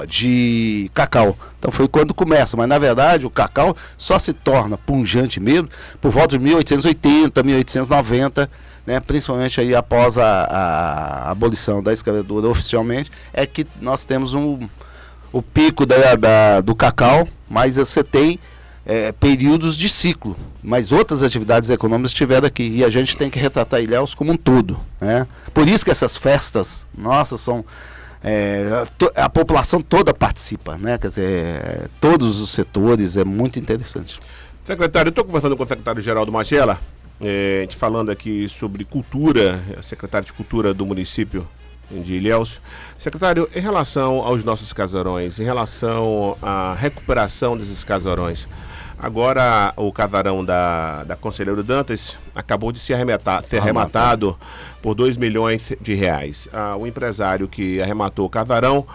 De cacau. Então foi quando começa, mas na verdade o cacau só se torna pungente mesmo por volta de 1880, 1890, né? Principalmente aí após a abolição da escravatura oficialmente, é que nós temos o pico do cacau, mas você tem períodos de ciclo, mas outras atividades econômicas estiveram aqui, e a gente tem que retratar Ilhéus como um todo, né? Por isso que essas festas nossas são a população toda participa, né? Quer dizer, todos os setores, é muito interessante. Secretário, eu estou conversando com o secretário Geraldo Magela, a gente falando aqui sobre cultura, secretário de Cultura do município de Ilhéus. Secretário, em relação aos nossos casarões, em relação à recuperação desses casarões, agora o casarão da Conselheiro Dantas acabou de ser arrematado por R$2 milhões. O empresário que arrematou o casarão,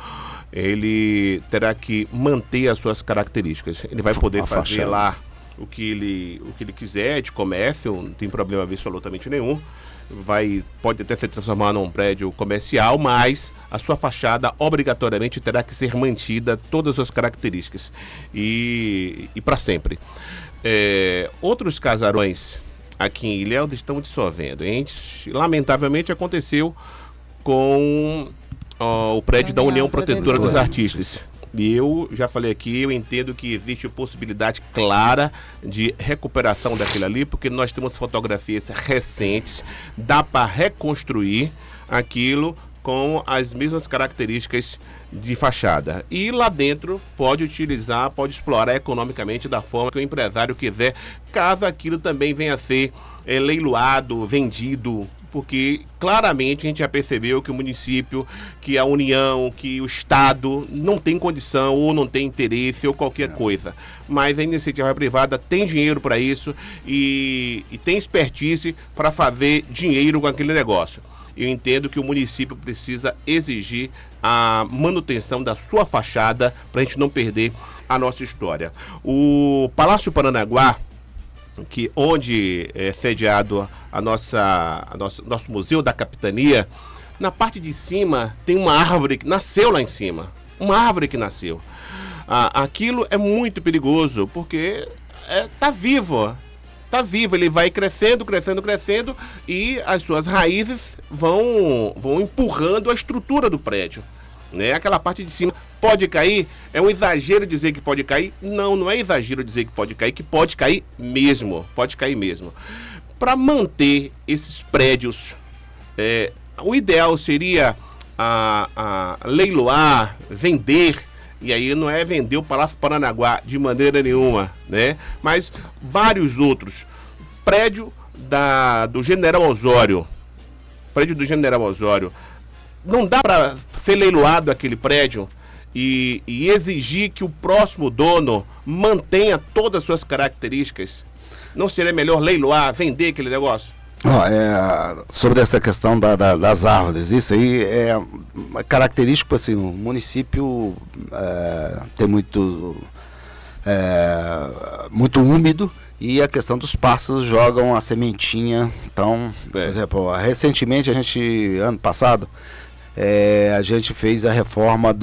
ele terá que manter as suas características. Ele vai poder fazer lá o que ele quiser de comércio, não tem problema absolutamente nenhum. Pode até se transformar num prédio comercial, mas a sua fachada obrigatoriamente terá que ser mantida, todas as suas características, e para sempre. Outros casarões aqui em Ilhéus estão dissolvendo. Lamentavelmente aconteceu com o prédio da União Protetora dos Artistas. E eu já falei aqui, eu entendo que existe possibilidade clara de recuperação daquilo ali, porque nós temos fotografias recentes, dá para reconstruir aquilo com as mesmas características de fachada. E lá dentro pode explorar economicamente da forma que o empresário quiser, caso aquilo também venha a ser leiloado, vendido, porque claramente a gente já percebeu que o município, que a União, que o Estado não tem condição ou não tem interesse ou qualquer coisa. Mas a iniciativa privada tem dinheiro para isso e tem expertise para fazer dinheiro com aquele negócio. Eu entendo que o município precisa exigir a manutenção da sua fachada para a gente não perder a nossa história. O Palácio Paranaguá, onde é sediado nosso Museu da Capitania, na parte de cima tem uma árvore que nasceu lá em cima. Uma árvore que nasceu. Aquilo é muito perigoso, porque está vivo. Está vivo, ele vai crescendo, e as suas raízes vão empurrando a estrutura do prédio, né? Aquela parte de cima pode cair. É um exagero dizer que pode cair? Não é exagero dizer que pode cair mesmo, Para manter esses prédios, o ideal seria leiloar, vender. E aí não é vender o Palácio Paranaguá de maneira nenhuma, né? Mas vários outros. Prédio do General Osório, prédio do General Osório, não dá para ser leiloado aquele prédio e exigir que o próximo dono mantenha todas as suas características? Não seria melhor leiloar, vender aquele negócio? Sobre essa questão das árvores, isso aí é característico, assim, o município tem muito úmido, e a questão dos pássaros jogam a sementinha. Então, por exemplo, recentemente ano passado, a gente fez a reforma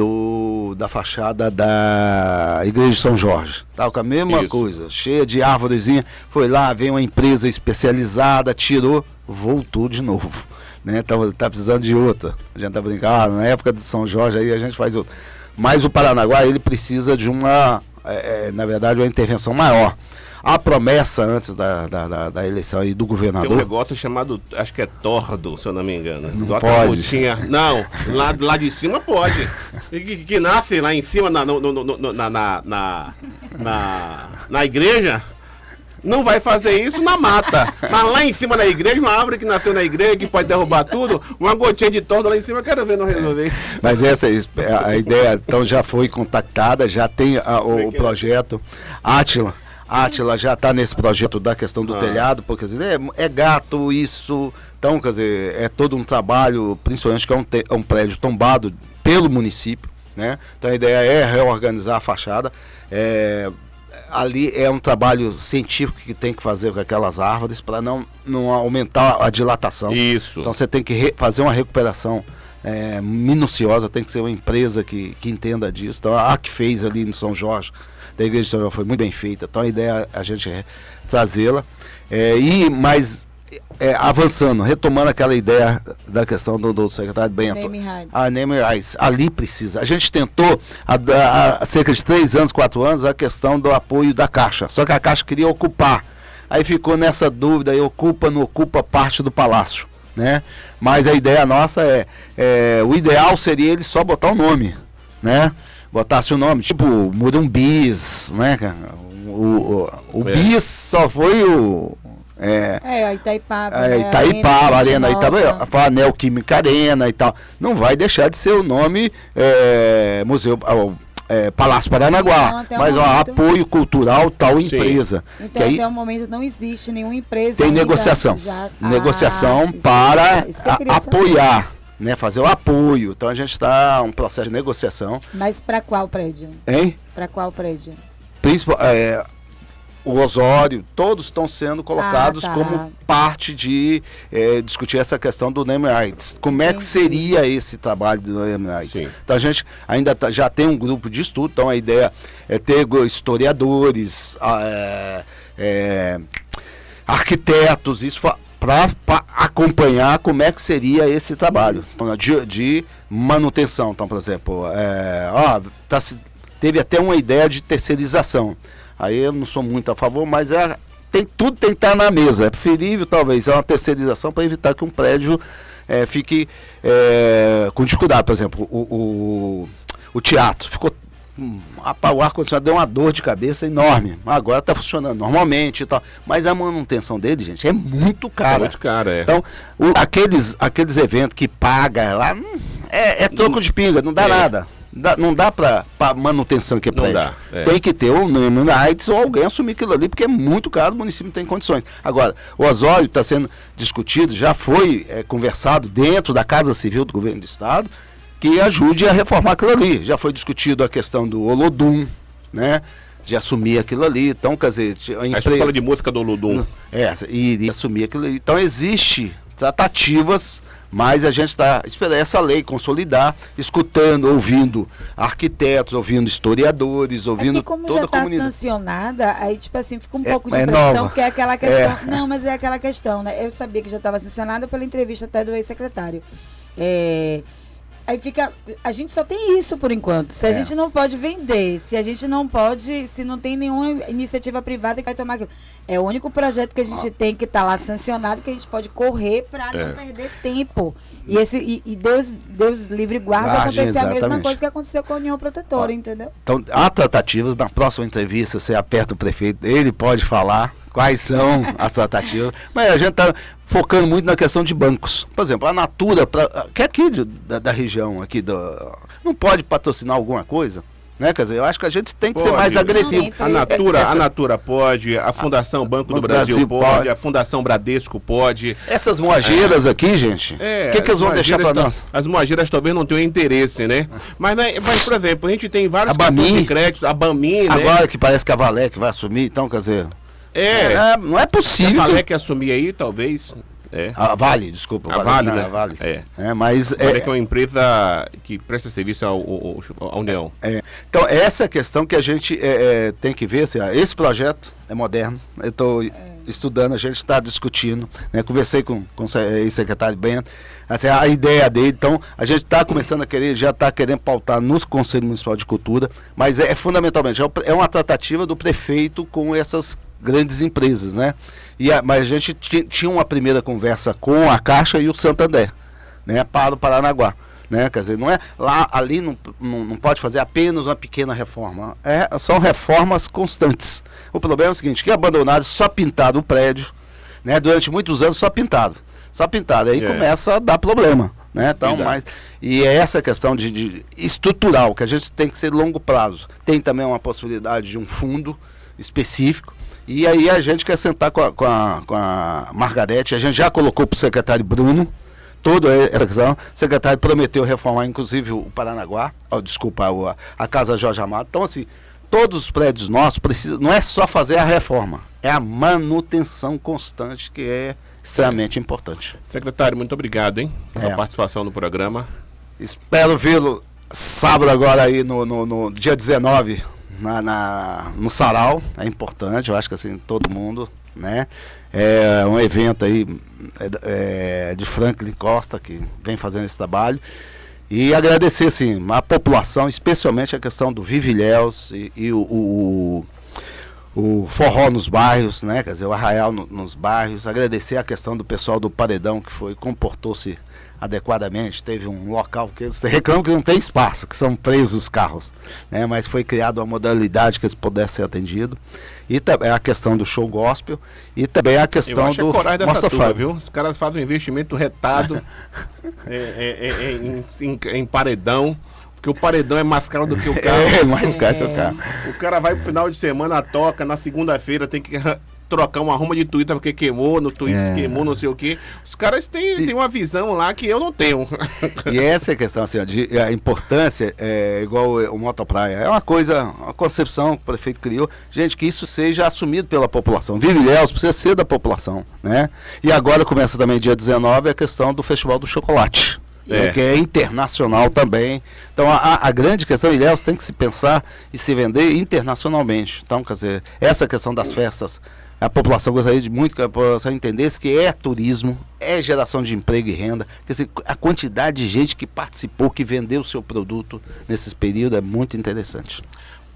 da fachada da Igreja de São Jorge. Tava com a mesma coisa, cheia de árvorezinha. Foi lá, veio uma empresa especializada, tirou, voltou de novo. Né? Então, tá precisando de outra. A gente tá brincando, na época de São Jorge aí a gente faz outra. Mas o Paranaguá, ele precisa de na verdade, uma intervenção maior. A promessa antes da eleição aí do governador... Tem um negócio chamado, acho que é tordo, se eu não me engano. Não pode. Não, lá de cima pode. Que nasce lá em cima na igreja, não vai fazer isso na mata. Mas lá em cima da igreja, uma árvore que nasceu na igreja, que pode derrubar tudo, uma gotinha de tordo lá em cima, eu quero ver não resolver. Mas a ideia, então, já foi contactada, já tem o projeto. Átila já está nesse projeto da questão do telhado, porque quer dizer, é gato isso. Então, quer dizer, é todo um trabalho, principalmente que é um prédio tombado pelo município, né? Então a ideia é reorganizar a fachada. Ali é um trabalho científico que tem que fazer com aquelas árvores para não aumentar a dilatação. Isso. Então você tem que fazer uma recuperação minuciosa, tem que ser uma empresa que entenda disso. Então a que fez ali no São Jorge, da Igreja de São Jorge, foi muito bem feita. Então a ideia é a gente trazê-la. Avançando, retomando aquela ideia da questão do secretário Bento. Name rights. Ali precisa. A gente tentou, há cerca de 3 anos, 4 anos, a questão do apoio da Caixa. Só que a Caixa queria ocupar. Aí ficou nessa dúvida, ocupa, não ocupa parte do palácio, né? Mas a ideia nossa o ideal seria ele só botar o nome, né? Botasse o nome, tipo Murumbis, né? O Bis só foi a Itaipava, a Arena Itaipava, a Neoquímica Arena e tal. Não vai deixar de ser o nome Museu Palácio Paranaguá, mas apoio cultural tal empresa. Então até o momento não existe nenhuma empresa. Tem negociação. Negociação para apoiar, né, fazer o apoio. Então a gente está um processo de negociação. Mas para qual prédio? Hein? Para qual prédio? O Osório, todos estão sendo colocados como parte de discutir essa questão do name rights. Como é que seria esse trabalho do name rights? Sim. Então a gente ainda já tem um grupo de estudo, então a ideia é ter historiadores, arquitetos, isso para acompanhar como é que seria esse trabalho de manutenção. Então, por exemplo, teve até uma ideia de terceirização. Aí eu não sou muito a favor, mas tudo tem que estar na mesa. É preferível, talvez, uma terceirização para evitar que um prédio fique com dificuldade. Por exemplo, o teatro ficou... o ar-condicionado deu uma dor de cabeça enorme. Agora está funcionando normalmente e tal. Mas a manutenção dele, gente, é muito cara. É muito cara, Então, aqueles eventos que paga lá, é troco de pinga, não dá nada. Não dá para manutenção que é prédio. Tem que ter o name rights ou alguém assumir aquilo ali, porque é muito caro, o município não tem condições. Agora, o Osório está sendo discutido, já foi conversado dentro da Casa Civil do Governo do Estado, que ajude a reformar aquilo ali. Já foi discutido a questão do Olodum, né? De assumir aquilo ali. Então, quer dizer, a escola de música do Olodum. Iria assumir aquilo ali. Então, existe tratativas, mas a gente está esperando essa lei consolidar, escutando, ouvindo arquitetos, ouvindo historiadores, ouvindo toda a comunidade. Como já está sancionada, aí tipo assim, fica um pouco de pressão, que é aquela questão. Não, mas é aquela questão, né? Eu sabia que já estava sancionada pela entrevista até do ex-secretário. Aí fica, a gente só tem isso por enquanto. Se a gente não pode vender, se não tem nenhuma iniciativa privada que vai tomar aquilo. É o único projeto que a gente tem que estar lá sancionado, que a gente pode correr para não perder tempo. E Deus livre guarde acontecer a mesma coisa que aconteceu com a União Protetora, entendeu? Então, há tratativas, na próxima entrevista você aperta o prefeito, ele pode falar quais são as tratativas, mas a gente está focando muito na questão de bancos. Por exemplo, a Natura, que é aqui da região, aqui não pode patrocinar alguma coisa? Né? Quer dizer, eu acho que a gente tem que ser mais agressivo. A Natura pode, a Fundação Banco do Brasil pode, a Fundação Bradesco pode. Essas moageiras aqui, gente, o que eles vão deixar para nós? As moageiras talvez não tenham interesse, né? Mas, por exemplo, a gente tem vários cartões de crédito, a Bamin, né? Agora que parece que a Valec vai assumir, então, quer dizer... não é possível. A Valec assumir aí, talvez... A Vale, desculpa. A Vale, né? A Vale. Mas é uma empresa que presta serviço à União. Então, essa é a questão que a gente tem que ver. Assim, esse projeto é moderno. Eu estou estudando, a gente está discutindo. Né? Conversei com o secretário Bento. Assim, a ideia dele, então, a gente está começando a já está querendo pautar no Conselho Municipal de Cultura, mas fundamentalmente, é uma tratativa do prefeito com essas grandes empresas, né? Mas a gente tinha uma primeira conversa com a Caixa e o Santander, né? Para o Paranaguá, né? Quer dizer, ali não pode fazer apenas uma pequena reforma, são reformas constantes. O problema é o seguinte, que abandonaram, só pintaram o prédio, né? Durante muitos anos só pintaram, aí começa a dar problema, né? Então, e é essa questão de estrutural, que a gente tem que ser longo prazo. Tem também uma possibilidade de um fundo específico. E aí a gente quer sentar com a Margarete, a gente já colocou para o secretário Bruno, toda essa questão. O secretário prometeu reformar, inclusive, o Paranaguá, a Casa Jorge Amado. Então, assim, todos os prédios nossos precisam, não é só fazer a reforma, é a manutenção constante que é extremamente importante. Secretário, muito obrigado, hein, pela participação no programa. Espero vê-lo sábado agora aí no dia 19, no Sarau. É importante, eu acho que assim, todo mundo, né? É um evento aí de Franklin Costa, que vem fazendo esse trabalho. E agradecer, assim, a população, especialmente a questão do Vive Ilhéus e o forró nos bairros, né? Quer dizer, o arraial nos bairros. Agradecer a questão do pessoal do Paredão, que comportou-se adequadamente. Teve um local que eles reclamam que não tem espaço, que são presos os carros, né? Mas foi criada uma modalidade que eles pudessem ser atendidos. E também a questão do show gospel e também a questão do Mostra Turma, viu? Os caras fazem um investimento retado em paredão. Porque o paredão é mais caro do que o carro. É mais caro que o carro. O cara vai pro final de semana, toca, na segunda-feira tem que trocar uma arruma de Twitter porque queimou, no Twitter queimou, não sei o que. Os caras têm uma visão lá que eu não tenho. E essa é a questão, assim, a importância, igual o Motopraia, é uma concepção que o prefeito criou, gente, que isso seja assumido pela população. Vive Ilhéus precisa ser da população, né? E agora começa também dia 19 a questão do Festival do Chocolate. Que é internacional também. Então a grande questão, Ilhéus tem que se pensar e se vender internacionalmente. Então, quer dizer, essa questão das festas, a população gostaria de muito que a população entendesse que é turismo, é geração de emprego e renda. Quer dizer, a quantidade de gente que participou, que vendeu o seu produto nesses períodos é muito interessante.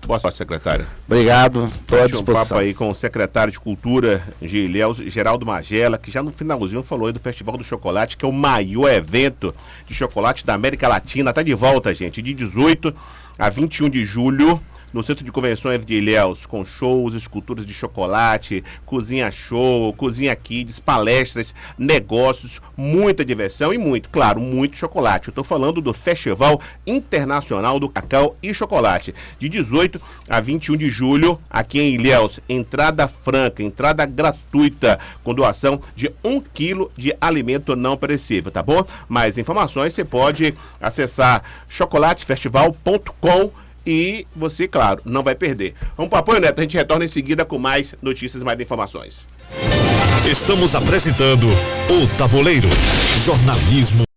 Boa sorte, secretário. Obrigado, estou à disposição. Um papo aí com o secretário de Cultura de Ilhéus, Geraldo Magela, que já no finalzinho falou aí do Festival do Chocolate, que é o maior evento de chocolate da América Latina. Tá de volta, gente, de 18 a 21 de julho, no Centro de Convenções de Ilhéus, com shows, esculturas de chocolate, cozinha show, cozinha kids, palestras, negócios, muita diversão e muito chocolate. Eu estou falando do Festival Internacional do Cacau e Chocolate, de 18 a 21 de julho, aqui em Ilhéus. Entrada franca, entrada gratuita, com doação de 1 quilo de alimento não perecível, tá bom? Mais informações você pode acessar chocolatefestival.com. E você, claro, não vai perder. Vamos para o apoio, Neto. A gente retorna em seguida com mais notícias, mais informações. Estamos apresentando O Tabuleiro. Jornalismo